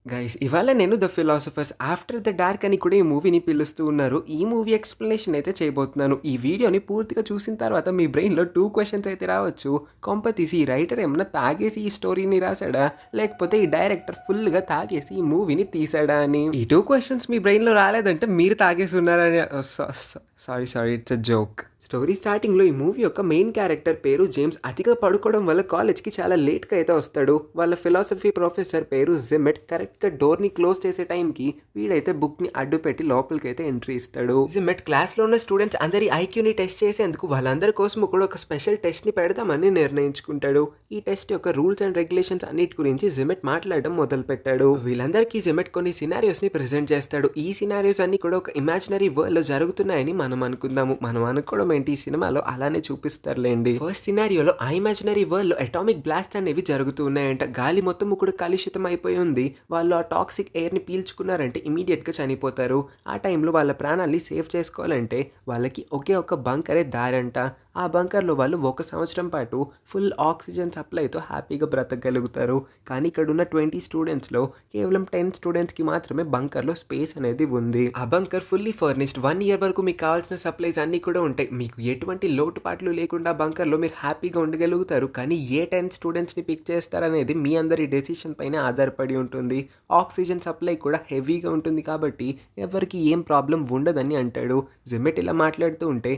Guys ఇవాళ నేను 'the philosophers after the dark' అని కూడా ఈ మూవీని పిలుస్తూ ఉన్నారు. ఈ మూవీ ఎక్స్‌ప్లనేషన్ అయితే చేయబోతున్నాను. ఈ వీడియోని పూర్తిగా చూసిన తర్వాత మీ బ్రెయిన్‌లో 2 క్వెషన్స్ అయితే రావచ్చు. కొంపతీసి ఈ రైటర్ ఏమన్నా తాగేసి ఈ స్టోరీని రాసాడా? లేకపోతే ఈ డైరెక్టర్ ఫుల్‌గా తాగేసి ఈ మూవీని తీసాడా అని. ఈ 2 క్వెషన్స్ మీ బ్రెయిన్‌లో రాలేదంటే మీరు తాగేసి ఉన్నారని sorry it's a joke. Story స్టార్టింగ్‌లో ఈ మూవీ యొక్క మెయిన్ క్యారెక్టర్ పేరు జేమ్స్ అతిగా పడుకోవడం వల్ల కాలేజ్‌కి చాలా లేట్‌గా అయితే వస్తాడు. వాళ్ళ ఫిలాసఫీ ప్రొఫెసర్ పేరు జిమెట్ కరెక్ట్‌గా డోర్‌ని క్లోజ్ చేసే టైంకి వీడైతే బుక్‌ని అడ్డుపెట్టి లోపలికైతే ఎంట్రీ ఇస్తాడు. జిమెట్ క్లాస్‌లో ఉన్న స్టూడెంట్స్ అందరి ఐక్యూని టెస్ట్ చేసేందుకు వాళ్ళందరి కోసం కూడా ఒక స్పెషల్ టెస్ట్‌ని పెడదామని నిర్ణయించుకుంటాడు. ఈ టెస్ట్ యొక్క రూల్స్ అండ్ రెగ్యులేషన్స్ అన్నిటి గురించి జిమెట్ మాట్లాడడం మొదలుపెట్టాడు. వీళ్ళందరికీ జిమెట్ కొన్ని సినారియోస్‌ని ప్రెజెంట్ చేస్తాడు. ఈ సినారియోస్ అన్ని కూడా ఒక ఇమాజినరీ వరల్డ్‌లో జరుగుతున్నాయని మనం అనుకుందాము. మనం అనుకోవడం ఏంటి, ఈ సినిమాలో అలానే చూపిస్తారులేండి. ఫస్ట్ సినారియోలో ఆ ఇమాజినరీ వరల్డ్ లో అటామిక్ బ్లాస్ట్ అనేవి జరుగుతూ ఉన్నాయంట. గాలి మొత్తం కూడా కలుషితం అయిపోయి ఉంది. వాళ్ళు ఆ టాక్సిక్ ఎయిర్ ని పీల్చుకున్నారంటే ఇమీడియట్ గా చనిపోతారు. ఆ టైంలో వాళ్ళ ప్రాణాల్ని సేవ్ చేసుకోవాలంటే వాళ్ళకి ఒకే ఒక బంకరే దారంట. ఆ బంకర్లో వాళ్ళు 1 సంవత్సరం పాటు ఫుల్ ఆక్సిజన్ సప్లైతో హ్యాపీగా బ్రతకగలుగుతారు. కానీ ఇక్కడ ఉన్న 20 స్టూడెంట్స్లో కేవలం 10 స్టూడెంట్స్కి మాత్రమే బంకర్లో స్పేస్ అనేది ఉంది. ఆ బంకర్ ఫుల్లీ ఫర్నిష్డ్. 1 ఇయర్ వరకు మీకు కావాల్సిన సప్లైస్ అన్నీ కూడా ఉంటాయి. మీకు ఎటువంటి లోటుపాట్లు లేకుండా బంకర్లో మీరు హ్యాపీగా ఉండగలుగుతారు. కానీ ఏ 10 స్టూడెంట్స్ని పిక్ చేస్తారనేది మీ అందరి డెసిషన్ పైన ఆధారపడి ఉంటుంది. ఆక్సిజన్ సప్లై కూడా హెవీగా ఉంటుంది కాబట్టి ఎవరికి ఏం ప్రాబ్లం ఉండదని అంటాడు. జిమెట్ ఇలా మాట్లాడుతూ ఉంటే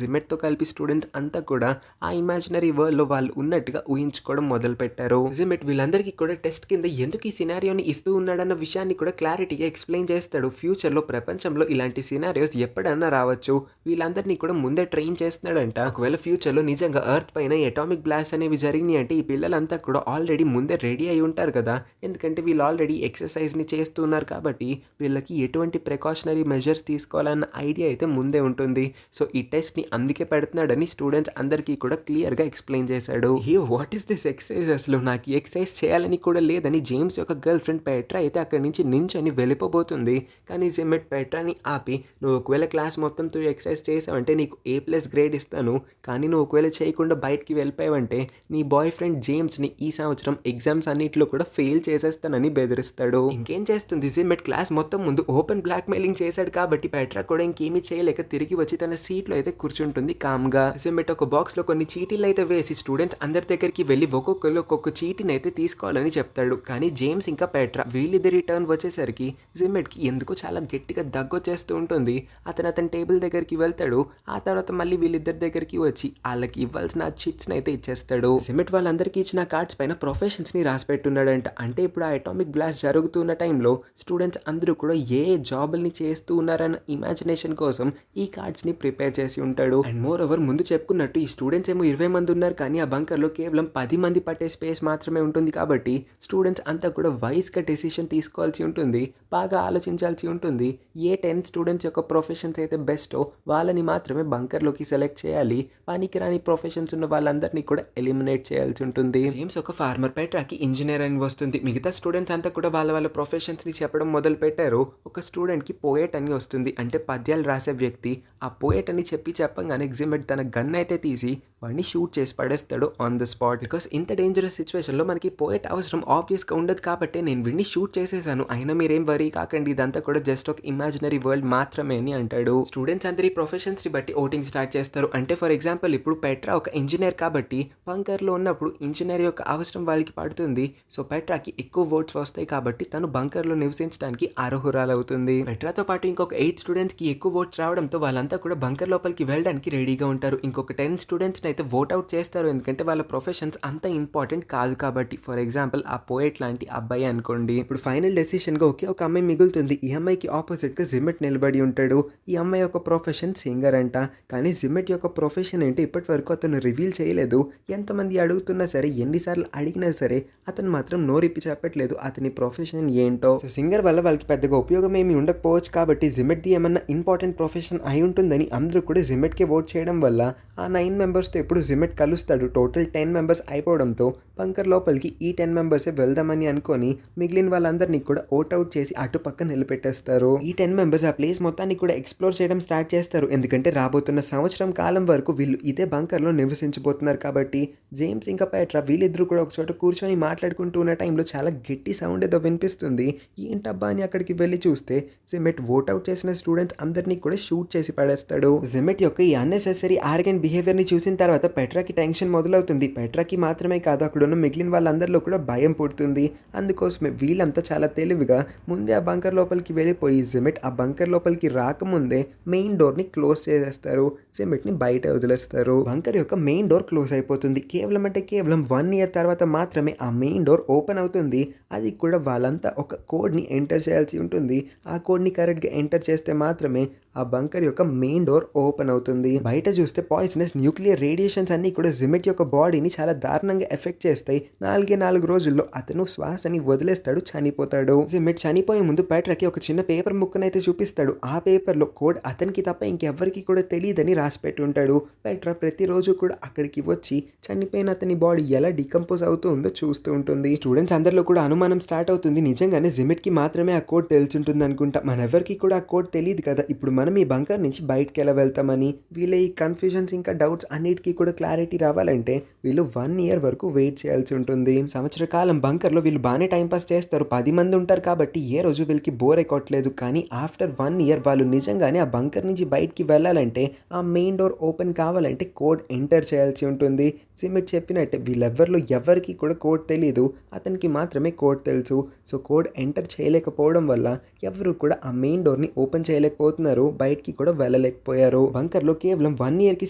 జిమెట్తో కలిపి స్టూడెంట్స్ అంతా కూడా ఆ ఇమాజినరీ వరల్డ్లో వాళ్ళు ఉన్నట్టుగా ఊహించుకోవడం మొదలుపెట్టారు. జిమెట్ వీళ్ళందరికీ కూడా టెస్ట్ కింద ఎందుకు ఈ సినారియోని ఇస్తూ ఉన్నాడన్న విషయాన్ని కూడా క్లారిటీగా ఎక్స్ప్లెయిన్ చేస్తాడు. ఫ్యూచర్లో ప్రపంచంలో ఇలాంటి సినారియోస్ ఎప్పుడన్నా రావచ్చు. వీళ్ళందరినీ కూడా ముందే ట్రైన్ చేస్తున్నాడంట. ఒకవేళ ఫ్యూచర్లో నిజంగా ఎర్త్ పైన అటామిక్ బ్లాస్ట్ అనేవి జరిగినాయి అంటే ఈ పిల్లలంతా కూడా ఆల్రెడీ ముందే రెడీ అయి ఉంటారు కదా. ఎందుకంటే వీళ్ళు ఆల్రెడీ ఎక్సర్సైజ్ని చేస్తున్నారు కాబట్టి వీళ్ళకి ఎటువంటి ప్రికాషనరీ మెజర్స్ తీసుకోవాలన్న ఐడియా అయితే ముందే ఉంటుంది. సో ఈ టెస్ట్ని అందుకే పెడుతున్నాడని స్టూడెంట్స్ అందరికీ కూడా క్లియర్గా ఎక్స్ప్లెయిన్ చేశాడు. వాట్ ఈస్ దిస్ ఎక్సర్సైజ్, అసలు నాకు ఈ ఎక్సర్సైజ్ చేయాలని కూడా లేదని జేమ్స్ యొక్క గర్ల్ ఫ్రెండ్ పెట్రా అయితే అక్కడి నుంచి నించొని వెళ్ళిపోబోతుంది. కానీ జిమెట్ పెట్రాని ఆపి, నువ్వు ఒకవేళ క్లాస్ మొత్తంతో ఎక్సర్సైజ్ చేసావంటే నీకు A+ గ్రేడ్ ఇస్తాను, కానీ నువ్వు ఒకవేళ చేయకుండా బయటికి వెళ్ళిపోయావంటే నీ బాయ్ ఫ్రెండ్ జేమ్స్ని ఈ సంవత్సరం ఎగ్జామ్స్ అన్నింటిలో కూడా ఫెయిల్ చేసేస్తానని బెదిరిస్తాడు. ఇంకేం చేస్తుంది జిమెట్ క్లాస్ మొత్తం ముందు ఓపెన్ బ్లాక్ మెయిలింగ్ చేశాడు కాబట్టి పెట్రా కూడా ఇంకేమీ చేయలేక తిరిగి వచ్చి తన సీట్లో అయితే కూర్చుంటుంది కామ్గా. జిమెట్ ఒక బాక్స్లో కొన్ని చీటీలు అయితే వేసి స్టూడెంట్స్ అందరి దగ్గరికి వెళ్ళి ఒక్కొక్కరు ఒక్కొక్క చీటీని అయితే తీసుకోవాలని చెప్తాడు. కానీ జేమ్స్ ఇంకా పెట్రా వీళ్ళిద్దరి టర్న్ వచ్చేసరికి జిమెట్కి ఎందుకో చాలా గట్టిగా దగ్గొచ్చేస్తూ ఉంటుంది. అతని టేబుల్ దగ్గరికి వెళ్తాడు. ఆ తర్వాత మళ్ళీ వీళ్ళిద్దరి దగ్గరికి వచ్చి వాళ్ళకి ఇవ్వాల్సిన చిట్స్ని అయితే ఇచ్చేస్తాడు. జిమెట్ వాళ్ళందరికీ ఇచ్చిన కార్డ్స్ పైన ప్రొఫెషన్స్ని రాసి పెట్టున్నాడంట. అంటే ఇప్పుడు ఆ అటామిక్ బ్లాస్ట్ జరుగుతున్న టైంలో స్టూడెంట్స్ అందరూ కూడా ఏ జాబుల్ని చేస్తూ ఉన్నారన్న ఇమాజినేషన్ కోసం ఈ కార్డ్స్ని ప్రిపేర్ చేసి ఉంటాడు. అండ్ మోర్ ఓవర్ ముందు చెప్పుకున్నట్టు ఈ స్టూడెంట్స్ ఏమో 20 మంది ఉన్నారు, కానీ ఆ బంకర్లో కేవలం 10 మంది పట్టే స్పేస్ మాత్రమే ఉంటుంది. కాబట్టి స్టూడెంట్స్ అంతా కూడా వైస్గా డెసిషన్ తీసుకోవాల్సి ఉంటుంది, బాగా ఆలోచించాల్సి ఉంటుంది. ఏ 10 స్టూడెంట్స్ యొక్క ప్రొఫెషన్స్ అయితే బెస్టో వాళ్ళని మాత్రమే బంకర్లోకి సెలెక్ట్ చేయాలి. పనికిరాని ప్రొఫెషన్స్ ఉన్న వాళ్ళందరినీ కూడా ఎలిమినేట్ చేయాల్సి ఉంటుంది. జేమ్స్ ఒక ఫార్మర్, పెట్రాకి ఇంజనీర్ అని వస్తుంది. మిగతా స్టూడెంట్స్ అంతా కూడా వాళ్ళ ప్రొఫెషన్స్ని చెప్పడం మొదలు పెట్టారు. ఒక స్టూడెంట్కి పోయెట్ అని వస్తుంది, అంటే పద్యాలు రాసే వ్యక్తి. ఆ పోయెట్ అని చెప్పంగానే జిమెట్ తన గన్ అయితే తీసి వాడిని షూట్ చేసి పడేస్తాడు ఆన్ ద స్పాట్. బికాస్ ఇంత డేంజరస్ సిచ్యువేషన్లో మనకి పోయెట్ అవసరం ఆబ్వియస్గా ఉండదు కాబట్టి నేను వీడిని షూట్ చేసేసాను, అయినా మీరేం వరీ కాకండి, ఇదంతా కూడా జస్ట్ ఒక ఇమాజినరీ వరల్డ్ మాత్రమే అని అంటాడు. స్టూడెంట్స్ అందరి ప్రొఫెషన్స్ని బట్టి ఓటింగ్ స్టార్ట్ చేస్తారు. అంటే ఫర్ ఎగ్జాంపుల్ ఇప్పుడు పెట్రా ఒక ఇంజనీర్ కాబట్టి బంకర్లో ఉన్నప్పుడు ఇంజనీర్ యొక్క అవసరం వాళ్ళకి పడుతుంది. సో పెట్రాకి ఎక్కువ ఓట్స్ వస్తాయి కాబట్టి తను బంకర్లో నివసించడానికి అర్హురాలవుతుంది. పెట్రాతో పాటు ఇంకొక 8 స్టూడెంట్స్కి ఎక్కువ ఓట్స్ రావడంతో వాళ్ళంతా కూడా బంకర్ లోపలికి వెళ్ళడానికి రెడీగా ఉంటారు. ఇంకొక 10 స్టూడెంట్స్ని అయితే ఓట్ అవుట్ చేస్తారు, ఎందుకంటే వాళ్ళ ప్రొఫెషన్స్ అంత ఇంపార్టెంట్ కాదు కాబట్టి. ఫర్ ఎగ్జాంపుల్ ఆ పోయెట్ లాంటి అబ్బాయి అనుకోండి. ఇప్పుడు ఫైనల్ డెసిషన్గా ఒకే ఒక అమ్మాయి మిగులుతుంది. ఈ అమ్మాయికి ఆపోజిట్గా జిమెట్ నిలబడి ఉంటాడు. ఈ అమ్మాయి యొక్క ప్రొఫెషన్ సింగర్ అంట. కానీ జిమెట్ యొక్క ప్రొఫెషన్ ఏంటి ఇప్పటి వరకు అతను రివీల్ చేయలేదు. ఎంతమంది అడుగుతున్నా సరే, ఎన్నిసార్లు అడిగినా సరే అతను మాత్రం నోరిప్పి చెప్పట్లేదు అతని ప్రొఫెషన్ ఏంటో. సో సింగర్ వల్ల వాళ్ళకి పెద్దగా ఉపయోగం ఏమి ఉండకపోవచ్చు కాబట్టి జిమెట్ది ఏమన్నా ఇంపార్టెంట్ ప్రొఫెషన్ అయి ఉంటుందని అందరూ కూడా జిమెట్కే ఓట్ ఓట్ చేయడం వల్ల ఆ 9 మెంబర్స్తో ఎప్పుడు జిమెట్ కలుస్తాడు. టోటల్ 10 మెంబర్స్ అయిపోవడంతో బంకర్ లోపలికి ఈ 10 మెంబర్సే వెళ్దామని అనుకొని మిగిలిన వాళ్ళందరినీ కూడా అవుట్ చేసి అటు పక్క నిలబెట్టేస్తారు. ఈ 10 మెంబర్స్ ఆ ప్లేస్ మొత్తాన్ని కూడా ఎక్స్ప్లోర్ చేయడం స్టార్ట్ చేస్తారు. ఎందుకంటే రాబోతున్న సంవత్సరం కాలం వరకు వీళ్ళు ఇదే బంకర్లో నివసించబోతున్నారు కాబట్టి జేమ్స్ ఇంకా పెట్రా వీళ్ళిద్దరూ కూడా ఒక చోట కూర్చొని మాట్లాడుకుంటూ ఉన్న టైంలో చాలా గట్టి సౌండ్ ఏదో వినిపిస్తుంది. ఏంటబ్బా అని అక్కడికి వెళ్ళి చూస్తే జిమెట్ ఓట్అవుట్ చేసిన స్టూడెంట్స్ అందరినీ కూడా షూట్ చేసి పడేస్తాడు. జిమెట్ యొక్క ఈ అన్నెసెసరీ ఆర్గెంట్ బిహేవియర్ని చూసిన తర్వాత పెట్రాకి టెన్షన్ మొదలవుతుంది. పెట్రాకి మాత్రమే కాదు అక్కడ ఉన్న మిగిలిన వాళ్ళందరిలో కూడా భయం పుడుతుంది. అందుకోసమే వీళ్ళంతా చాలా తెలివిగా ముందే ఆ బంకర్ లోపలికి వెళ్ళిపోయి జిమెట్ ఆ బంకర్ లోపలికి రాకముందే మెయిన్ డోర్ని క్లోజ్ చేసేస్తారు. జిమెట్ని బయట వదిలేస్తారు. బంకర్ యొక్క మెయిన్ డోర్ క్లోజ్ అయిపోతుంది. కేవలం 1 ఇయర్ తర్వాత మాత్రమే ఆ మెయిన్ డోర్ ఓపెన్ అవుతుంది. అది కూడా వాళ్ళంతా ఒక కోడ్ని ఎంటర్ చేయాల్సి ఉంటుంది. ఆ కోడ్ని కరెక్ట్గా ఎంటర్ చేస్తే మాత్రమే ఆ బంకర్ యొక్క మెయిన్ డోర్ ఓపెన్ అవుతుంది. బయట చూస్తే పాయిజనస్ న్యూక్లియర్ రేడియేషన్స్ అన్నీ కూడా జిమెట్ యొక్క బాడీని చాలా దారుణంగా ఎఫెక్ట్ చేస్తాయి. 4 రోజుల్లో అతను శ్వాసని వదిలేస్తాడు, చనిపోతాడు. జిమెట్ చనిపోయే ముందు పెట్రాకి ఒక చిన్న పేపర్ ముక్కనైతే చూపిస్తాడు. ఆ పేపర్లో కోడ్ అతనికి తప్ప ఇంకెవ్వరికి కూడా తెలియదని రాసి పెట్టి ఉంటాడు. పెట్రా ప్రతిరోజు కూడా అక్కడికి వచ్చి చనిపోయిన అతని బాడీ ఎలా డికంపోజ్ అవుతూ ఉందో చూస్తూ ఉంటుంది. స్టూడెంట్స్ అందరిలో కూడా అనుమానం స్టార్ట్ అవుతుంది. నిజంగానే జిమెట్కి మాత్రమే ఆ కోడ్ తెలిసింటుంది అనుకుంటా. మనెవరికి కూడా ఆ కోడ్ తెలియదు కదా. ఇప్పుడు మనం ఈ బంకర్ నుంచి బయటకు ఎలా వెళ్తామని వీళ్ళ ఈ కన్ఫ్యూజన్స్ ఇంకా డౌట్స్ అన్నిటికీ కూడా క్లారిటీ రావాలంటే వీళ్ళు 1 ఇయర్ వరకు వెయిట్ చేయాల్సి ఉంటుంది. సంవత్సర కాలం బంకర్లో వీళ్ళు బాగానే టైంపాస్ చేస్తారు. 10 మంది ఉంటారు కాబట్టి ఏ రోజు వీళ్ళకి బోర్ ఎక్కట్లేదు. కానీ ఆఫ్టర్ 1 ఇయర్ వాళ్ళు నిజంగానే ఆ బంకర్ నుంచి బయటికి వెళ్ళాలంటే ఆ మెయిన్ డోర్ ఓపెన్ కావాలంటే కోడ్ ఎంటర్ చేయాల్సి ఉంటుంది. జిమెట్ చెప్పినట్టే వీళ్ళెవ్వరిలో ఎవరికి కూడా కోడ్ తెలియదు. అతనికి మాత్రమే కోడ్ తెలుసు. సో కోడ్ ఎంటర్ చేయలేకపోవడం వల్ల ఎవరు కూడా ఆ మెయిన్ డోర్ని ఓపెన్ చేయలేకపోతున్నారు. బయటికి కూడా వెళ్ళలేకపోయారు. బంకర్లో కేవలం 1 ఇయర్కి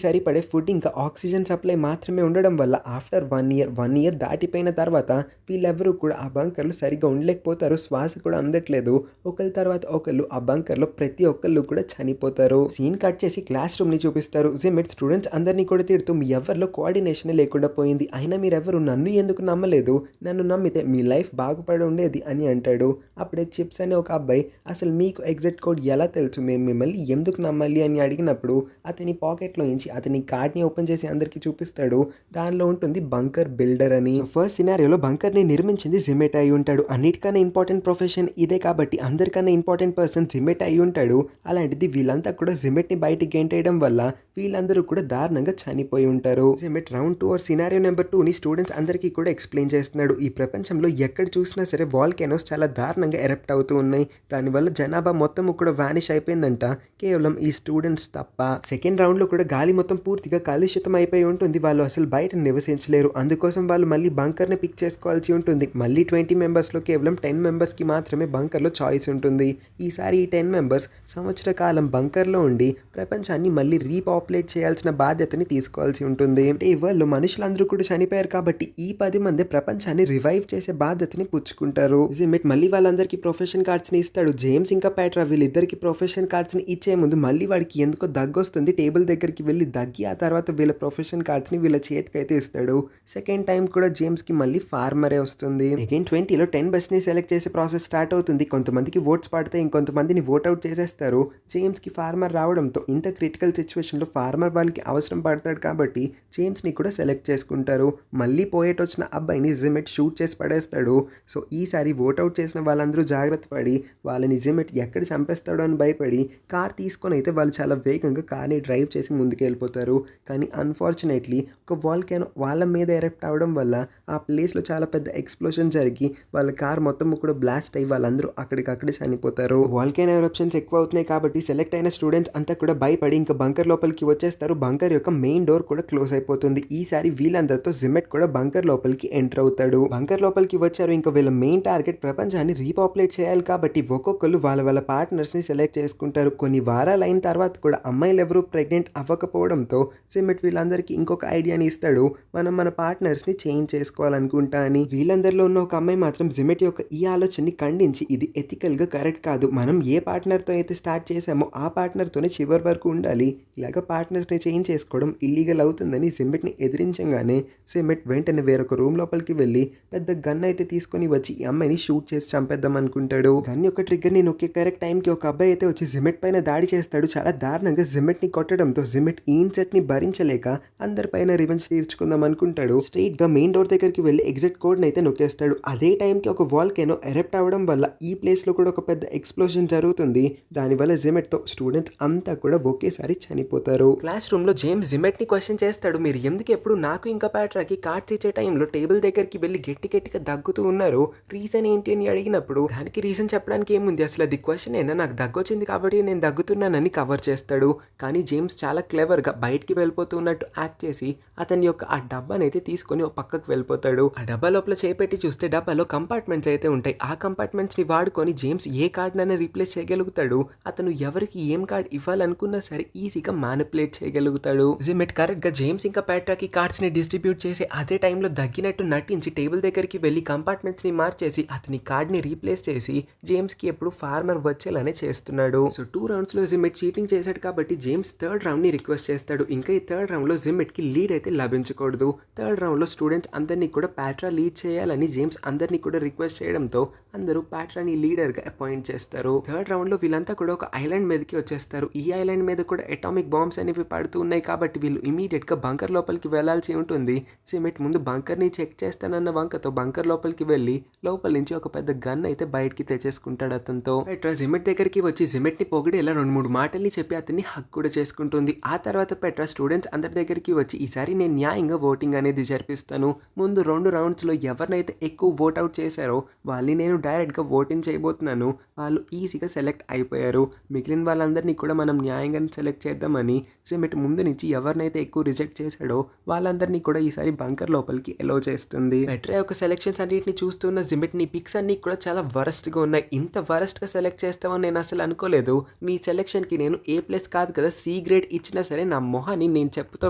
సరిపడే ఫుడ్ ఇంకా ఆక్సిజన్ సప్లై మాత్రమే ఉండడం వల్ల ఆఫ్టర్ 1 ఇయర్ దాటిపోయిన తర్వాత వీళ్ళెవరూ కూడా ఆ బంకర్లో సరిగ్గా ఉండలేకపోతారు. శ్వాస కూడా అందట్లేదు. ఒకరి తర్వాత ఒకళ్ళు ఆ బంకర్లో ప్రతి ఒక్కళ్ళు కూడా చనిపోతారు. సీన్ కట్ చేసి క్లాస్ రూమ్ని చూపిస్తారు. జిమెట్ స్టూడెంట్స్ అందరినీ కూడా తిడుతూ మీ ఎవరిలో కోఆర్డినేషన్ లేకుండా పోయింది. అయినా మీరెవరు నన్ను ఎందుకు నమ్మలేదు? నన్ను నమ్మితే మీ లైఫ్ బాగుపడి ఉండేది అని అంటాడు. అప్పుడే చిప్స్ అనే ఒక అబ్బాయి అసలు మీకు ఎగ్జిట్ కోడ్ ఎలా తెలుసు? మేము మిమ్మల్ని ఎందుకు నమ్మాలి అని అడిగినప్పుడు అతని పాకెట్లో నుంచి అతని కార్డ్ని ఓపెన్ చేసి అందరికీ చూపిస్తాడు. దానిలో ఉంటుంది బంకర్ బిల్డర్ అని. ఫస్ట్ సినారియోలో బంకర్ని నిర్మించింది జిమెట్ అయి ఉంటాడు. అన్నిటికన్నా ఇంపార్టెంట్ ప్రొఫెషన్ ఇదే కాబట్టి అందరికన్నా ఇంపార్టెంట్ పర్సన్ జిమెట్ అయి ఉంటాడు. అలాంటిది వీళ్ళంతా కూడా జిమెట్ని బయటికి గెంటేయడం వల్ల వీళ్ళందరూ కూడా దారుణంగా చనిపోయి ఉంటారు. జిమెట్ రౌండ్ 2 ఆర్ సినారియో నెంబర్ 2ని స్టూడెంట్స్ అందరికీ కూడా ఎక్స్ప్లెయిన్ చేస్తున్నాడు. ఈ ప్రపంచంలో ఎక్కడ చూసినా సరే వాల్కెనోస్ చాలా దారుణంగా ఎరప్ట్ అవుతూ ఉన్నాయి. దానివల్ల జనాభా మొత్తం కూడా వానిష్ అయిపోయిందంట. కేవలం ఈ స్టూడెంట్స్ తప్ప. సెకండ్ రౌండ్లో కూడా గాలి మొత్తం పూర్తిగా కలుషితం అయిపోయి ఉంటుంది. వాళ్ళు అసలు బయట నివసించలేరు. అందుకోసం వాళ్ళు మళ్ళీ బంకర్ని పిక్ చేసుకోవాల్సి ఉంటుంది. మళ్ళీ 20 మెంబర్స్లో కేవలం 10 మెంబర్స్కి మాత్రమే బంకర్లో చాయిస్ ఉంటుంది. ఈసారి ఈ 10 మెంబర్స్ సంవత్సర కాలం బంకర్లో ఉండి ప్రపంచాన్ని మళ్ళీ రీపాపులేట్ చేయాల్సిన బాధ్యతని తీసుకోవాల్సి ఉంటుంది. అంటే వాళ్ళు మనుషులందరూ కూడా చనిపోయారు కాబట్టి ఈ 10 మంది ప్రపంచాన్ని రివైవ్ చేసే బాధ్యతని పుచ్చుకుంటారు. జిమెట్ మళ్ళీ వాళ్ళందరికీ ప్రొఫెషన్ కార్డ్స్ని ఇస్తాడు. జేమ్స్ ఇంకా పెట్రా వీళ్ళిద్దరికి ప్రొఫెషన్ కార్డ్స్ని ఇచ్చే ముందు మళ్ళీ వాడికి ఎందుకో దగ్గొస్తుంది. టేబుల్ దగ్గరికి వెళ్ళి దగ్గి ఆ తర్వాత వీళ్ళ ప్రొఫెషన్ కార్డ్స్ని వీళ్ళ చేతికి అయితే ఇస్తాడు. సెకండ్ టైం కూడా జేమ్స్కి మళ్ళీ ఫార్మరే వస్తుంది. అగైన్ 20లో 10 బెస్ట్ని సెలెక్ట్ చేసే ప్రాసెస్ స్టార్ట్ అవుతుంది. కొంతమందికి ఓట్స్ పడితే ఇంకొంతమందిని ఓట్అవుట్ చేసేస్తారు. జేమ్స్కి ఫార్మర్ రావడంతో ఇంత క్రిటికల్ సిచ్యువేషన్లో ఫార్మర్ వాళ్ళకి అవసరం పడతాడు కాబట్టి జేమ్స్ని కూడా సెలెక్ట్ చేసుకుంటారు. మళ్ళీ పోయేట్ వచ్చిన అబ్బాయిని జిమెట్ షూట్ చేసి పడేస్తాడు. సో ఈసారి ఓట్అవుట్ చేసిన వాళ్ళందరూ జాగ్రత్త పడి వాళ్ళని జిమెట్ ఎక్కడ చంపేస్తాడో అని భయపడి కార్ తీసుకొని అయితే వాళ్ళు చాలా వేగంగా కార్ని డ్రైవ్ చేసి ముందుకు వెళ్ళిపోతారు. కానీ అన్ఫార్చునేట్లీ ఒక వాల్కెనో వాళ్ళ మీద ఎరప్ట్ అవడం వల్ల ఆ ప్లేస్లో చాలా పెద్ద ఎక్స్ప్లోషన్ జరిగి వాళ్ళ కార్ మొత్తం కూడా బ్లాస్ట్ అయ్యి వాళ్ళందరూ అక్కడికక్కడే చనిపోతారు. వాల్కెనో ఎరప్షన్స్ ఎక్కువ అవుతున్నాయి కాబట్టి సెలెక్ట్ అయిన స్టూడెంట్స్ అంతా కూడా భయపడి ఇంకా బంకర్ లోపలికి వచ్చేస్తారు. బంకర్ యొక్క మెయిన్ డోర్ కూడా క్లోజ్ అయిపోతుంది. ఈసారి వీళ్ళందరితో జిమెట్ కూడా బంకర్ లోపలికి ఎంటర్ అవుతాడు. బంకర్ లోపలికి వచ్చారు. ఇంకా వీళ్ళ మెయిన్ టార్గెట్ ప్రపంచాన్ని రీపాపులేట్ చేయాలి కాబట్టి ఒక్కొక్కరు వాళ్ళ పార్ట్నర్స్ని సెలెక్ట్ చేసుకుంటారు. కొన్ని వారాలు అయిన తర్వాత కూడా అమ్మాయిలు ఎవరు ప్రెగ్నెంట్ అవ్వకపోవడంతో జిమెట్ వీళ్ళందరికీ ఇంకొక ఐడియాని ఇస్తాడు. మనం మన పార్ట్నర్స్ని చేంజ్ చేసుకోవాలనుకుంటా అని. వీళ్ళందరిలో ఉన్న ఒక అమ్మాయి మాత్రం జిమెట్ యొక్క ఈ ఆలోచనని ఖండించి ఇది ఎథికల్గా కరెక్ట్ కాదు. మనం ఏ పార్ట్నర్తో అయితే స్టార్ట్ చేసామో ఆ పార్ట్నర్తోనే చివరి వరకు ఉండాలి. ఇలాగ పార్ట్నర్స్ని చేంజ్ చేసుకోవడం ఇల్లీగల్ అవుతుందని జిమెట్ని ఎదిరించగానే జిమెట్ వెంటనే వేరొక రూమ్ లోపలికి వెళ్ళి పెద్ద గన్ అయితే తీసుకొని వచ్చి ఈ అమ్మాయిని షూట్ చేసి చంపేద్దాం అనుకుంటాడు. గన్ యొక్క ట్రిగ్గర్ని నొక్కే కరెక్ట్ టైంకి ఒక అబ్బాయి అయితే వచ్చి జిమెట్ పైన దాడి చేస్తాడు. చాలా దారుణంగా జిమెట్ని కొట్టడంతో జిమెట్ ఈ ఇన్సెట్ని భరించలేక అందరిపైన రివెంజ్ తీర్చుకుందాం అనుకుంటాడు. స్ట్రైట్ గా మెయిన్ డోర్ దగ్గరికి వెళ్ళి ఎగ్జిట్ కోడ్ అయితే నొక్కేస్తాడు. అదే టైంకి ఒక వాల్కేనో ఎరెప్ట్ అవ్వడం వల్ల ఈ ప్లేస్ లో కూడా ఒక పెద్ద ఎక్స్ప్లోషన్ జరుగుతుంది. దానివల్ల జిమెట్ తో స్టూడెంట్స్ అంతా కూడా ఒకేసారి చనిపోతారు. క్లాస్ రూమ్ లో జేమ్స్ జిమెట్ ని క్వశ్చన్ చేస్తాడు. మీరు ఎందుకు ఎప్పుడు నాకు ఇంకా ప్యాట్రాకి కార్డ్స్ ఇచ్చే టైంలో టేబుల్ దగ్గరికి వెళ్ళి గట్టిగా దగ్గుతూ ఉన్నారు, రీజన్ ఏంటి అని అడిగినప్పుడు దానికి రీజన్ చెప్పడానికి ఏముంది, అసలు అది క్వశ్చన్ అయినా, నాకు దగ్గొచ్చింది కాబట్టి నేను దగ్గుతున్నానని కవర్ చేస్తాడు. కానీ జేమ్స్ చాలా క్లెవర్ గా బయటికి వెళ్ళిపోతున్నట్టు యాక్ట్ చేసి అతని యొక్క ఆ డబ్బాని అయితే తీసుకొని ఒక పక్కకు వెళ్ళిపోతాడు. ఆ డబ్బా లోపల చేపెట్టి చూస్తే డబ్బాలో కంపార్ట్మెంట్స్ అయితే ఉంటాయి. ఆ కంపార్ట్మెంట్స్ ని వాడుకొని జేమ్స్ ఏ కార్డ్ నైనా రీప్లేస్ చేయగలుగుతాడు. అతను ఎవరికి ఏం కార్డ్ ఇవ్వాలనుకున్నా సరే ఈజీగా మ్యానిపులేట్ చేయగలుగుతాడు. జిమెట్ కరెక్ట్ గా జేమ్స్ ఇంకా ప్యాట్రాకి కార్డ్స్ ని డిస్ట్రిబ్యూట్ చేసి అదే టైంలో దగ్గినట్టు నటించి టేబుల్ దగ్గరికి వెళ్ళి కంపార్ట్మెంట్స్ ని మార్చేసి అతని కార్డ్ ని రీప్లేస్ చేసి జేమ్స్ కి ఎప్పుడు ఫార్మర్ వచ్చేలానే చేస్తున్నాడు. సో 2 రౌండ్స్ లో జిమెట్ చీటింగ్ చేశాడు కాబట్టి జేమ్స్ థర్డ్ రౌండ్ ని రిక్వెస్ట్ చేస్తాడు. ఇంకా ఈ థర్డ్ రౌండ్ లో జిమెట్ కి లీడ్ అయితే లభించకూడదు. థర్డ్ రౌండ్ లో స్టూడెంట్స్ అందరినీ కూడా ప్యాట్రా లీడ్ చేయాలని జేమ్స్ అందరినీ కూడా రిక్వెస్ట్ చేయడంతో అందరూ ప్యాట్రాని లీడర్ గా అపాయింట్ చేస్తారు. థర్డ్ రౌండ్ లో వీళ్ళంతా కూడా ఒక ఐలాండ్ మీదకి వచ్చేస్తారు. ఈ ఐలాండ్ మీద కూడా అటామిక్ బాంబ్స్ అనేవి పడుతూ ఉన్నాయి కాబట్టి వీళ్ళు ఇమీడియట్ గా బంకర్ లోపలికి వెళ్లాల్సి ఉంటుంది. జిమెట్ ముందు బంకర్ ని చెక్ చేస్తానన్న వంకతో బంకర్ లోపలికి వెళ్ళి లోపల నుంచి ఒక పెద్ద గన్ అయితే బయటికి తెచ్చేసుకుంటాడు అతనితో. పెట్రా జిమెట్ దగ్గరికి వచ్చి జిమెట్ ని పొగిడేలా 2-3 మాటల్ని చెప్పి అతన్ని హక్ కూడా చేసుకుంటుంది. ఆ తర్వాత పెట్రా స్టూడెంట్స్ అందరి దగ్గరికి వచ్చి ఈసారి నేను న్యాయంగా ఓటింగ్ అనేది జరిపిస్తాను. ముందు 2 రౌండ్స్ లో ఎవరినైతే ఎక్కువ ఓట్ అవుట్ చేశారో వాళ్ళని నేను డైరెక్ట్ గా ఓటింగ్ చేయబోతున్నాను. వాళ్ళు ఈజీగా సెలెక్ట్ అయిపోయారు. మిగిలిన వాళ్ళందరినీ కూడా మనం న్యాయంగా సెలెక్ట్ చేద్దామని జిమెట్ ముందు నుంచి ఎవరినైతే ఎక్కువ రిజెక్ట్ చేశాడో వాళ్ళందరినీ కూడా ఈసారి బంకర్ లోపలికి ఎలో చేస్తుంది. పెట్రా యొక్క సెలెక్షన్స్ అన్నిటిని చూస్తున్న జిమెట్ నీ పిక్స్ అన్ని కూడా చాలా వరస్ట్ గా ఉన్నాయి. ఇంత వరస్ట్ గా సెలెక్ట్ చేస్తామని నేను అసలు అనుకోలేదు. నీ సెలెక్షన్ కి నేను A+ కాదు కదా C గ్రేడ్ ఇచ్చినా సరే నా మొహాన్ని నేను చెప్పుతో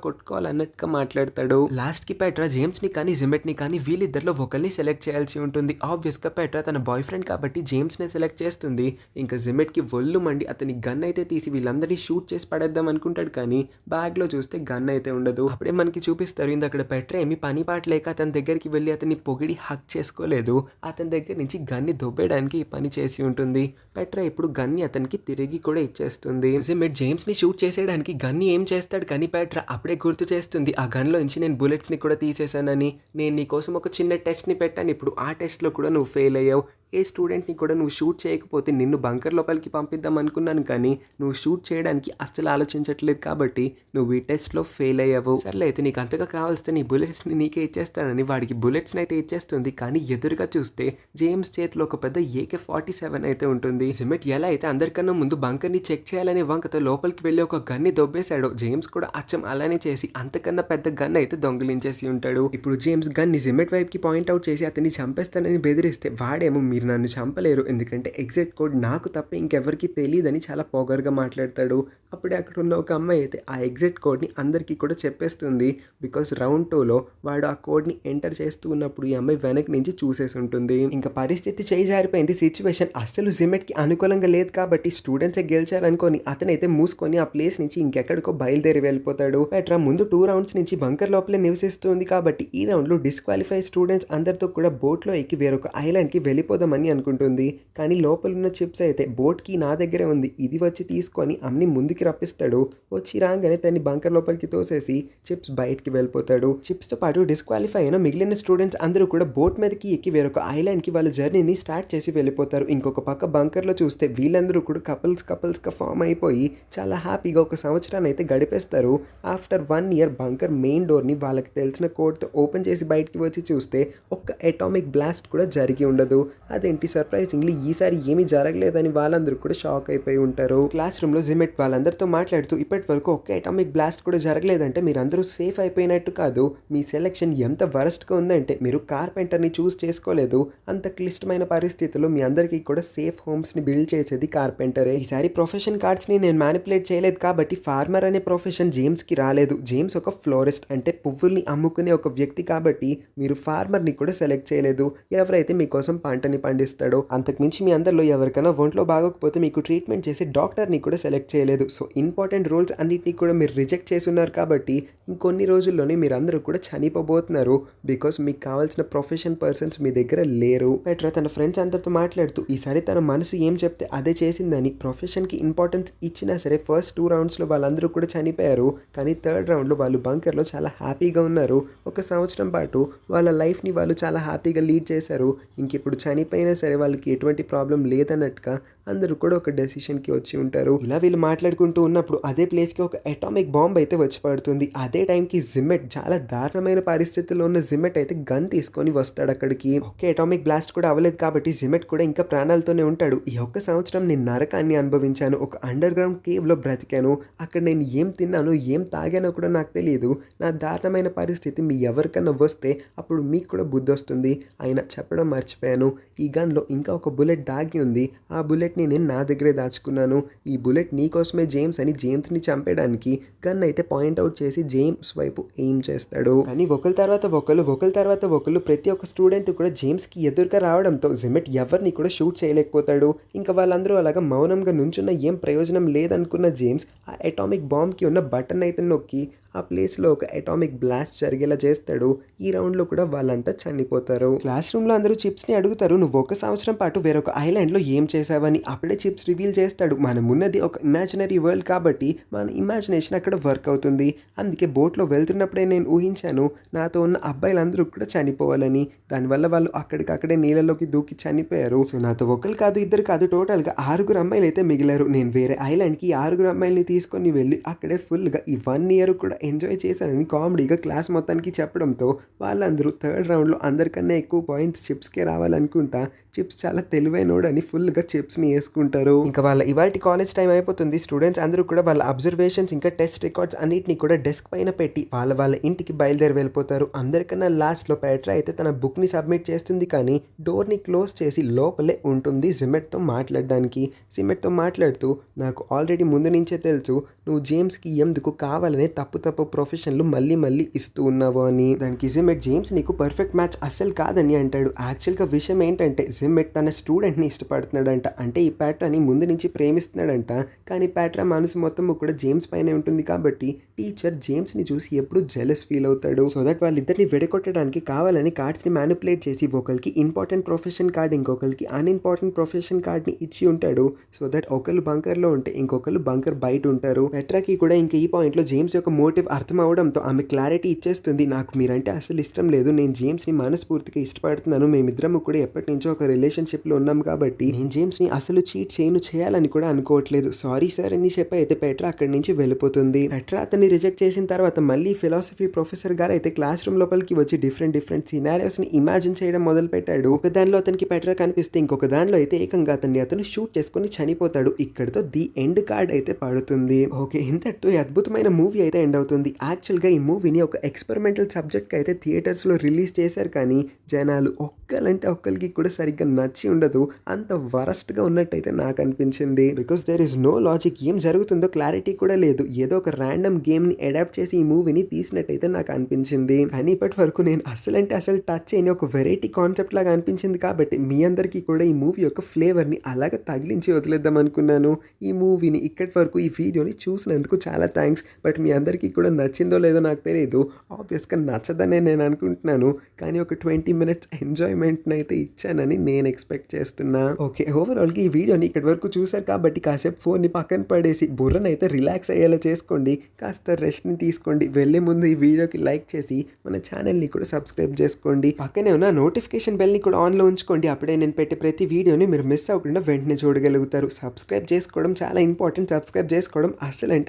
కొట్టుకోవాలన్నట్టుగా మాట్లాడతాడు. లాస్ట్ కి పెట్రా జేమ్స్ ని కానీ జిమెట్ ని కానీ వీళ్ళిద్దరిలో ఒకరిని సెలెక్ట్ చేయాల్సి ఉంటుంది. ఆబ్వియస్ గా పెట్రా తన బాయ్ ఫ్రెండ్ కాబట్టి జేమ్స్ ని సెలెక్ట్ చేస్తుంది. ఇంకా జిమెట్ కి ఒళ్ళు మండి అతని గన్ అయితే తీసి వీళ్ళందరినీ షూట్ చేసి పడేద్దాం అనుకుంటాడు. కానీ బ్యాగ్ లో చూస్తే గన్ అయితే ఉండదు. అప్పుడే మనకి చూపిస్తారు ఇందక్కడ పెట్రా ఏమి పని పాట లేక అతని దగ్గరికి వెళ్ళి అతన్ని పొగిడి హక్ చేసుకోలేదు. అతని దగ్గర నుంచి గన్ని దొబ్బేయడానికి ఈ పని చేసి ఉంటుంది. పెట్రా ఇప్పుడు గన్ని అతనికి తిరిగి కూడా ఇచ్చేస్తుంది. జిమెట్ జేమ్స్ ని షూట్ చేసేయడానికి గన్ని ఏం చేస్తాడు కానీ పెట్రా అప్పుడే గుర్తు చేస్తుంది ఆ గన్ లో నుంచి నేను బుల్లెట్స్ ని కూడా తీసేశానని. నేను నీ కోసం ఒక చిన్న టెస్ట్ ని పెట్టాను. ఇప్పుడు ఆ టెస్ట్ లో కూడా నువ్వు ఫెయిల్ అయ్యావు. ఏ స్టూడెంట్ ని కూడా నువ్వు షూట్ చేయకపోతే నిన్ను బంకర్ లోపలికి పంపిద్దాం అనుకున్నాను కానీ నువ్వు షూట్ చేయడానికి అస్సలు ఆలోచించట్లేదు కాబట్టి నువ్వు ఈ టెస్ట్ లో ఫెయిల్ అయ్యావు. సర్లే అయితే నీకు అంతగా కావాల్సిన నీ బుల్లెట్స్ ని నీకే ఇచ్చేస్తానని వాడికి బుల్లెట్స్ అయితే ఇచ్చేస్తుంది. కానీ ఎదురుగా చూస్తే జేమ్స్ చేతిలో ఒక పెద్ద AK-47 అయితే ఉంటుంది. జిమెట్ ఎలా అయితే అందరికన్నా ముందు బంకర్ ని చెక్ చేయాలనే వంకతో లోపలికి వెళ్ళి ఒక గన్ ని దొబ్బేశాడో జేమ్స్ కూడా అచ్చం అలానే చేసి అంతకన్నా పెద్ద గన్ అయితే దొంగిలించేసి ఉంటాడు. ఇప్పుడు జేమ్స్ గన్ ని జిమెట్ వైపు కి పాయింట్ అవుట్ చేసి అతన్ని చంపేస్తానని బెదిరిస్తే వాడేమో మీరు నన్ను చంపలేరు ఎందుకంటే ఎగ్జిట్ కోడ్ నాకు తప్ప ఇంకెవరికి తెలియదని చాలా పొగరుగా మాట్లాడతాడు. అప్పుడే అక్కడ ఉన్న ఒక అమ్మాయి అయితే ఆ ఎగ్జిట్ కోడ్ని అందరికీ కూడా చెప్పేస్తుంది. బికాస్ రౌండ్ 2లో వాడు ఆ కోడ్ని ఎంటర్ చేస్తూ ఉన్నప్పుడు ఈ అమ్మాయి వెనక్కి నుంచి చూసేసి ఉంటుంది. ఇంకా పరిస్థితి చేయి జారిపోయింది. సిచ్యువేషన్ అస్సలు జిమెట్కి అనుకూలంగా లేదు కాబట్టి స్టూడెంట్సే గెలిచారనుకొని అతనైతే మూసుకొని ఆ ప్లేస్ నుంచి ఇంకెక్కడికో బయలుదేరి వెళ్ళిపోతాడు. పెట్రా ముందు 2 రౌండ్స్ నుంచి బంకర్ లోపలే నివసిస్తుంది కాబట్టి ఈ రౌండ్లో డిస్క్వాలిఫై స్టూడెంట్స్ అందరితో కూడా బోట్లో ఎక్కి వేరొక ఐలాండ్కి వెళ్ళిపోదామని అనుకుంటుంది. కానీ లోపల ఉన్న చిప్స్ అయితే బోట్కి నా దగ్గరే ఉంది, ఇది వచ్చి తీసుకొని అమ్ని ముందుకి రప్పిస్తాడు. వచ్చి రాగానే తన్ని బంకర్ లోపలికి తోసేసి చిప్స్ బయటికి వెళ్ళిపోతాడు. చిప్స్ తో పాటు డిస్క్వాలిఫై అయిన మిగిలిన స్టూడెంట్స్ అందరూ కూడా బోట్ మీదకి ఎక్కి వేరొక ఐలాండ్ కి వాళ్ళ జర్నీని స్టార్ట్ చేసి వెళ్ళిపోతారు. ఇంకొక పక్క బంకర్ లో చూస్తే వీళ్ళందరూ కూడా కపుల్స్ గా ఫామ్ అయిపోయి చాలా హ్యాపీగా ఒక సంవత్సరాన్ని అయితే గడిపేస్తారు. After 1 year bunker main door ని వాళ్ళకి తెలిసిన కోడ్ తో ఓపెన్ చేసి బయటికి వచ్చి చూస్తే ఒక్క అటామిక్ బ్లాస్ట్ కూడా జరిగి ఉండదు. అదేంటి సర్ప్రైజింగ్లీ ఈసారి ఏమీ జరగలేదని వాళ్ళందరూ కూడా షాక్ అయిపోయి ఉంటారు. క్లాస్ రూమ్ లో జిమెట్ వాళ్ళందరితో మాట్లాడుతూ ఇప్పటి వరకు ఒక్క అటామిక్ బ్లాస్ట్ కూడా జరగలేదంటే మీరందరూ సేఫ్ అయిపోయినట్టు కాదు. మీ సెలెక్షన్ ఎంత వరస్ట్ గా ఉందంటే మీరు కార్పెంటర్ ని చూస్ చేసుకోలేదు. అంత క్లిష్టమైన పరిస్థితుల్లో మీ అందరికీ కూడా సేఫ్ హోమ్స్ ని బిల్డ్ చేసేది కార్పెంటరే. ఈసారి ప్రొఫెషన్ కార్డ్స్ ని నేను మ్యానిపులేట్ చేయలేదు కాబట్టి ఫార్మర్ అనే ప్రొఫెషన్ జేమ్స్ కి రాలేదు. జేమ్స్ ఒక ఫ్లోరిస్ట్ అంటే పువ్వుల్ని అమ్ముకునే ఒక వ్యక్తి కాబట్టి మీరు ఫార్మర్ ని కూడా సెలెక్ట్ చేయలేదు. ఎవరైతే మీకోసం పంటని పండిస్తాడో. అంతకుమించి మీ అందరిలో ఎవరికైనా ఒంట్లో బాగోకపోతే మీకు ట్రీట్మెంట్ చేసే డాక్టర్ని కూడా సెలెక్ట్ చేయలేదు. సో ఇంపార్టెంట్ రోల్స్ అన్నిటినీ కూడా మీరు రిజెక్ట్ చేసి ఉన్నారు కాబట్టి ఇంకొన్ని రోజుల్లోనే మీరందరూ కూడా చనిపోబోతున్నారు. బికాస్ మీకు కావాల్సిన ప్రొఫెషన్ పర్సన్స్ మీ దగ్గర లేరు. పెట్రా తన ఫ్రెండ్స్ అందరితో మాట్లాడుతూ ఈసారి తన మనసు ఏం చెప్తే అదే చేసిందని, ప్రొఫెషన్కి ఇంపార్టెన్స్ ఇచ్చినా సరే ఫస్ట్ 2 రౌండ్స్లో వాళ్ళందరూ కూడా చనిపోయారు. కానీ థర్డ్ రౌండ్లో వాళ్ళు బంకర్లో చాలా హ్యాపీగా ఉన్నారు. 1 సంవత్సరం పాటు వాళ్ళ లైఫ్ని వాళ్ళు చాలా హ్యాపీగా లీడ్ చేశారు. ఇంకిప్పుడు చనిపోయినా సరే వాళ్ళకి ఎటువంటి ప్రాబ్లం లేదన్నట్టుగా అందరూ కూడా ఒక డెసిషన్కి వచ్చి ఉంటారు. ఇలా వీళ్ళు మాట్లాడుకుంటూ ఉన్నప్పుడు అదే ప్లేస్కి ఒక అటామిక్ బాంబ్ అయితే వచ్చి పడుతుంది. అదే టైంకి జిమెట్, చాలా దారుణమైన పరిస్థితుల్లో ఉన్న జిమెట్ అయితే గన్ తీసుకొని వస్తాడు అక్కడికి. ఒకే అటామిక్ బ్లాస్ట్ కూడా అవ్వలేదు కాబట్టి జిమెట్ కూడా ఇంకా ప్రాణాలతోనే ఉంటాడు. ఈ 1 సంవత్సరం నేను నరకాన్ని అనుభవించాను. ఒక అండర్ గ్రౌండ్ కేవ్లో బ్రతికాను. అక్కడ నేను ఏం తిన్నాను, ఏం తాగానో కూడా నాకు తెలియదు. నా దారుణమైన పరిస్థితి మీ ఎవరికన్నా వస్తే అప్పుడు మీకు కూడా బుద్ధి వస్తుంది. అయినా చెప్పడం మర్చిపోయాను, ఈ గన్లో ఇంకా ఒక బుల్లెట్ దాగి ఉంది. ఆ బుల్లెట్ని నేను నా దగ్గరే దాచుకున్నాను. ఈ బుల్లెట్ నీకోసమే జేమ్స్ అని జేమ్స్ని చంపేయడానికి గన్ అయితే పాయింట్అవుట్ చేసి జేమ్స్ వైపు ఎయిమ్ చేస్తాడు. కానీ ఒకరి తర్వాత ఒకరు ప్రతి ఒక్క స్టూడెంట్ కూడా జేమ్స్కి ఎదురుగా రావడంతో జిమెట్ ఎవరిని కూడా షూట్ చేయలేకపోతాడు. ఇంకా వాళ్ళందరూ అలాగా మౌనంగా నుంచున్న ఏం ప్రయోజనం లేదనుకున్న జేమ్స్ ఆ అటామిక్ బాంబ్కి ఉన్న బటన్ అయితే నొక్కి ఆ ప్లేస్లో ఒక అటామిక్ బ్లాస్ట్ జరిగేలా చేస్తాడు. ఈ రౌండ్లో కూడా వాళ్ళంతా చనిపోతారు. క్లాస్ రూమ్లో అందరూ చిప్స్ని అడుగుతారు, నువ్వు 1 సంవత్సరం పాటు వేరొక ఐలాండ్లో ఏం చేసావని. అప్పుడే చిప్స్ రివీల్ చేస్తాడు, మనమున్నది ఒక ఇమాజినరీ వరల్డ్ కాబట్టి మన ఇమాజినేషన్ అక్కడ వర్క్ అవుతుంది. అందుకే బోట్లో వెళ్తున్నప్పుడే నేను ఊహించాను నాతో ఉన్న అబ్బాయిలందరూ కూడా చనిపోవాలని. దానివల్ల వాళ్ళు అక్కడికక్కడే నీళ్ళలోకి దూకి చనిపోయారు. సో నాతో 1 కాదు 2 కాదు టోటల్గా 6 అమ్మాయిలు అయితే మిగిలారు. నేను వేరే ఐలాండ్కి 6 అమ్మాయిల్ని తీసుకొని వెళ్ళి అక్కడే ఫుల్గా ఈ 1 ఇయర్ కూడా ఎంజాయ్ చేశానని కామెడీగా క్లాస్ మొత్తానికి చెప్పడంతో వాళ్ళందరూ థర్డ్ రౌండ్లో అందరికన్నా ఎక్కువ పాయింట్స్ చిప్స్కే రావాలనుకుంటా చిప్స్ చాలా తెలివైనోడని ఫుల్గా చిప్స్ని వేసుకుంటారు. ఇంకా వాళ్ళ ఇవాల్టి కాలేజ్ టైం అయిపోతుంది. స్టూడెంట్స్ అందరూ కూడా వాళ్ళ అబ్జర్వేషన్స్ ఇంకా టెస్ట్ రికార్డ్స్ అన్నిటిని కూడా డెస్క్ పైన పెట్టి వాళ్ళ ఇంటికి బయలుదేరి వెళ్ళిపోతారు. అందరికన్నా లాస్ట్లో పెట్రా అయితే తన బుక్ని సబ్మిట్ చేస్తుంది. కానీ డోర్ని క్లోజ్ చేసి లోపలే ఉంటుంది జిమెట్తో మాట్లాడడానికి. జిమెట్తో మాట్లాడుతూ నాకు ఆల్రెడీ ముందు నుంచే తెలుసు నువ్వు జేమ్స్కి ఎందుకు కావాలనే తప్పు ప్రొఫెషన్లు మళ్ళీ ఇస్తూ ఉన్నావు అని. దానికి జిమెట్ జేమ్స్ నీకు పర్ఫెక్ట్ మ్యాచ్ అస్సలు కాదని అంటాడు. యాక్చువల్గా విషయం ఏంటంటే జిమెట్ తన స్టూడెంట్ని ఇష్టపడుతున్నాడంట. అంటే ఈ ప్యాట్రాని ముందు నుంచి ప్రేమిస్తున్నాడంట. కానీ ప్యాట్రా మనసు మొత్తం కూడా జేమ్స్ పైనే ఉంటుంది కాబట్టి టీచర్ జేమ్స్ని చూసి ఎప్పుడు జెలస్ ఫీల్ అవుతాడు. సో దట్ వాళ్ళిద్దరిని విడగొట్టడానికి కావాలని కార్డ్స్ని మ్యానిపులేట్ చేసి ఒకరికి ఇంపార్టెంట్ ప్రొఫెషన్ కార్డ్ ఇంకొకరికి అన్ఇంపార్టెంట్ ప్రొఫెషన్ కార్డ్ని ఇచ్చి ఉంటాడు. సో దట్ ఒకళ్ళు బంకర్లో ఉంటే ఇంకొకరు బంకర్ బయట ఉంటారు. పెట్రాకి కూడా ఇంకా ఈ పాయింట్లో జేమ్స్ యొక్క మోటివ్ అర్థం అవడంతో ఆమె క్లారిటీ ఇచ్చేస్తుంది. నాకు మీరంటే అసలు ఇష్టం లేదు, నేను జేమ్స్ని మనస్ఫూర్తిగా ఇష్టపడుతున్నాను, మేమిద్దరము కూడా ఎప్పటి నుంచో ఒక రిలేషన్షిప్లో ఉన్నాం కాబట్టి నేను జేమ్స్ని అసలు చీట్ చేయాలని కూడా అనుకోవట్లేదు, సారీ సార్ అని చెప్పి అయితే పెట్రా అక్కడి నుంచి వెళ్ళిపోతుంది. పెట్రా అతన్ని రిజెక్ట్ చేసిన తర్వాత మళ్ళీ ఫిలాసఫీ ప్రొఫెసర్ గారు అయితే క్లాస్ రూమ్ లోపలికి వచ్చి డిఫరెంట్ సినారియోస్ని ఇమాజిన్ చేయడం మొదలు పెట్టాడు. ఒక దానిలో అతనికి పెట్రా కనిపిస్తే ఇంకొక దానిలో అయితే ఏకంగా అతను షూట్ చేసుకుని చనిపోతాడు. ఇక్కడతో ది ఎండ్ కార్డ్ అయితే పడుతుంది. ఓకే, ఇంతటితో అద్భుతమైన మూవీ అయితే ఎండ్ అవుతుంది. యాక్చువల్గా ఈ మూవీని ఒక ఎక్స్పెరిమెంటల్ సబ్జెక్ట్కి అయితే థియేటర్స్లో రిలీజ్ చేశారు. కానీ జనాలు ఒక్కరికి కూడా సరిగ్గా నచ్చి ఉండదు. అంత వరస్ట్గా ఉన్నట్టయితే నాకు అనిపించింది. Because there is no logic, ఏం జరుగుతుందో క్లారిటీ కూడా లేదు. ఏదో ఒక ర్యాండమ్ గేమ్ని అడాప్ట్ చేసి ఈ మూవీని తీసినట్టయితే నాకు అనిపించింది. కానీ ఇప్పటి వరకు నేను అసలు టచ్ చేయని ఒక వెరైటీ కాన్సెప్ట్ లాగా అనిపించింది. కాబట్టి మీ అందరికీ కూడా ఈ మూవీ యొక్క ఫ్లేవర్ని అలాగ తగిలించి వదిలేద్దాం అనుకున్నాను. ఈ మూవీని ఇక్కడి వరకు ఈ వీడియోని చూసినందుకు చాలా థ్యాంక్స్. బట్ మీ అందరికీ కూడా నచ్చిందో లేదో నాకు తెలియదు. ఆబ్వియస్గా నచ్చదనే నేను అనుకుంటున్నాను. కానీ ఒక 20 minutes ఎంజాయ్మెంట్ని అయితే ఇచ్చానని నేను ఎక్స్పెక్ట్ చేస్తున్నా. ఓకే, ఓవరాల్గా ఈ వీడియోని ఇక్కడి వరకు చూశారు కాబట్టి కాసేపు ఫోన్ని పక్కన పడేసి బుర్రను అయితే రిలాక్స్ అయ్యేలా చేసుకోండి. కాస్త రెస్ట్ని తీసుకోండి. వెళ్ళే ముందు ఈ వీడియోకి లైక్ చేసి మన ఛానల్ని కూడా సబ్స్క్రైబ్ చేసుకోండి. పక్కనే ఉన్న నోటిఫికేషన్ బెల్ని కూడా ఆన్లో ఉంచుకోండి. అప్పుడే నేను పెట్టే ప్రతి వీడియోని మీరు మిస్ అవ్వకుండా వెంటనే చూడగలుగుతారు. సబ్స్క్రైబ్ చేసుకోవడం చాలా ఇంపార్టెంట్. సబ్స్క్రైబ్ చేసుకోవడం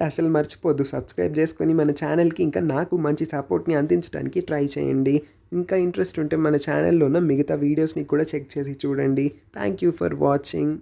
అసలు మర్చిపోద్దు. సబ్స్క్రైబ్ చేసుకొని మన ఛానల్కి ఇంకా నాకు మంచి సపోర్ట్ని అందించడానికి ట్రై చేయండి. ఇంకా ఇంట్రెస్ట్ ఉంటే మన ఛానల్లో ఉన్న మిగతా వీడియోస్ని కూడా చెక్ చేసి చూడండి. Thank you for watching.